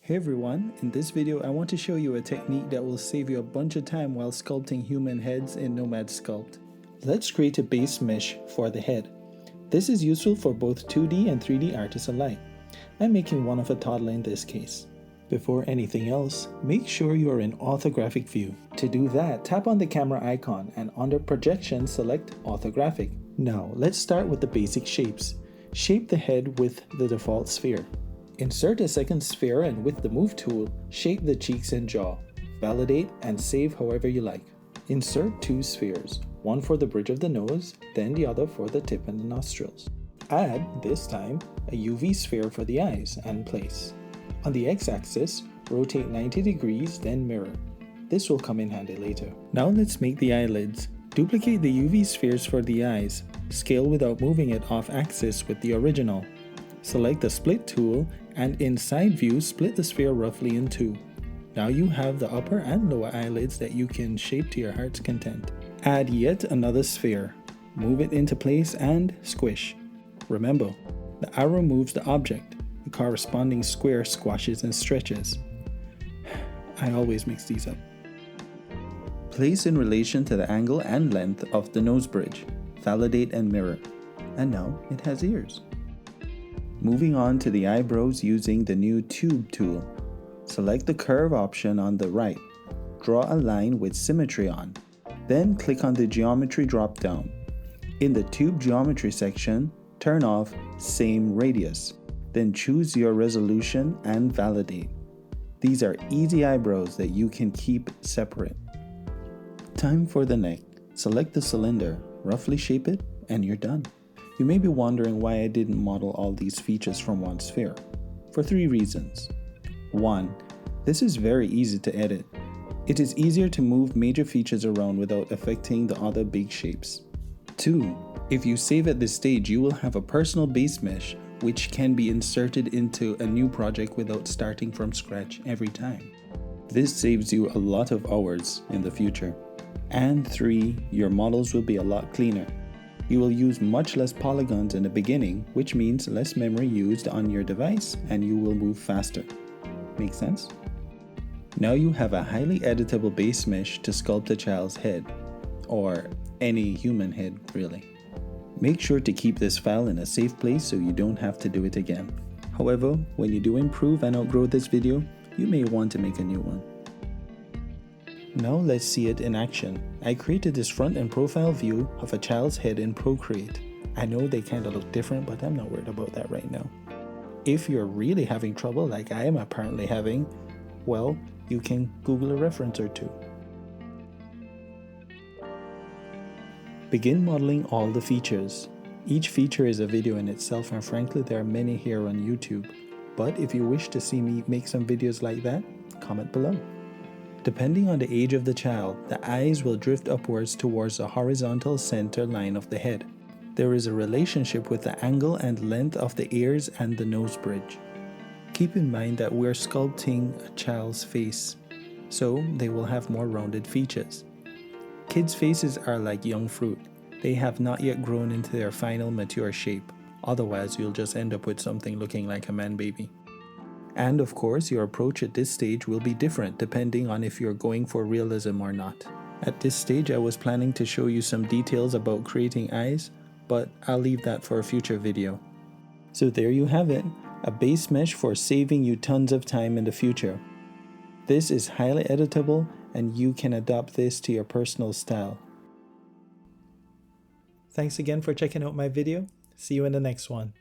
Hey everyone, in this video I want to show you a technique that will save you a bunch of time while sculpting human heads in Nomad Sculpt. Let's create a base mesh for the head. This is useful for both 2D and 3D artists alike. I'm making one of a toddler in this case. Before anything else, make sure you are in orthographic view. To do that, tap on the camera icon and under projection select orthographic. Now let's start with the basic shapes. Shape the head with the default sphere. Insert a second sphere and with the Move tool, shape the cheeks and jaw. Validate and save however you like. Insert two spheres, one for the bridge of the nose, then the other for the tip and the nostrils. Add, this time, a UV sphere for the eyes and place. On the x-axis, rotate 90 degrees, then mirror. This will come in handy later. Now let's make the eyelids. Duplicate the UV spheres for the eyes. Scale without moving it off axis with the original. Select the split tool and in side view split the sphere roughly in two. Now you have the upper and lower eyelids that you can shape to your heart's content. Add yet another sphere. Move it into place and squish. Remember, the arrow moves the object. The corresponding square squashes and stretches. I always mix these up. Place in relation to the angle and length of the nose bridge. Validate and mirror. And now it has ears. Moving on to the eyebrows using the new Tube tool. Select the curve option on the right. Draw a line with symmetry on. Then click on the geometry drop down. In the Tube geometry section, turn off Same Radius. Then choose your resolution and validate. These are easy eyebrows that you can keep separate. Time for the neck. Select the cylinder, roughly shape it, and you're done. You may be wondering why I didn't model all these features from one sphere. For three reasons. 1. This is very easy to edit. It is easier to move major features around without affecting the other big shapes. 2. If you save at this stage, you will have a personal base mesh which can be inserted into a new project without starting from scratch every time. This saves you a lot of hours in the future. And 3. Your models will be a lot cleaner. You will use much less polygons in the beginning, which means less memory used on your device and you will move faster. Make sense? Now you have a highly editable base mesh to sculpt a child's head, or any human head really. Make sure to keep this file in a safe place so you don't have to do it again. However, when you do improve and outgrow this video, you may want to make a new one. Now let's see it in action. I created this front and profile view of a child's head in Procreate. I know they kinda look different, but I'm not worried about that right now. If you're really having trouble like I am apparently having, well, you can Google a reference or two. Begin modeling all the features. Each feature is a video in itself and frankly there are many here on YouTube. But if you wish to see me make some videos like that, comment below. Depending on the age of the child, the eyes will drift upwards towards the horizontal center line of the head. There is a relationship with the angle and length of the ears and the nose bridge. Keep in mind that we're sculpting a child's face, so they will have more rounded features. Kids' faces are like young fruit. They have not yet grown into their final mature shape. Otherwise, you'll just end up with something looking like a man baby. And of course, your approach at this stage will be different depending on if you're going for realism or not. At this stage, I was planning to show you some details about creating eyes, but I'll leave that for a future video. So there you have it, a base mesh for saving you tons of time in the future. This is highly editable and you can adapt this to your personal style. Thanks again for checking out my video. See you in the next one.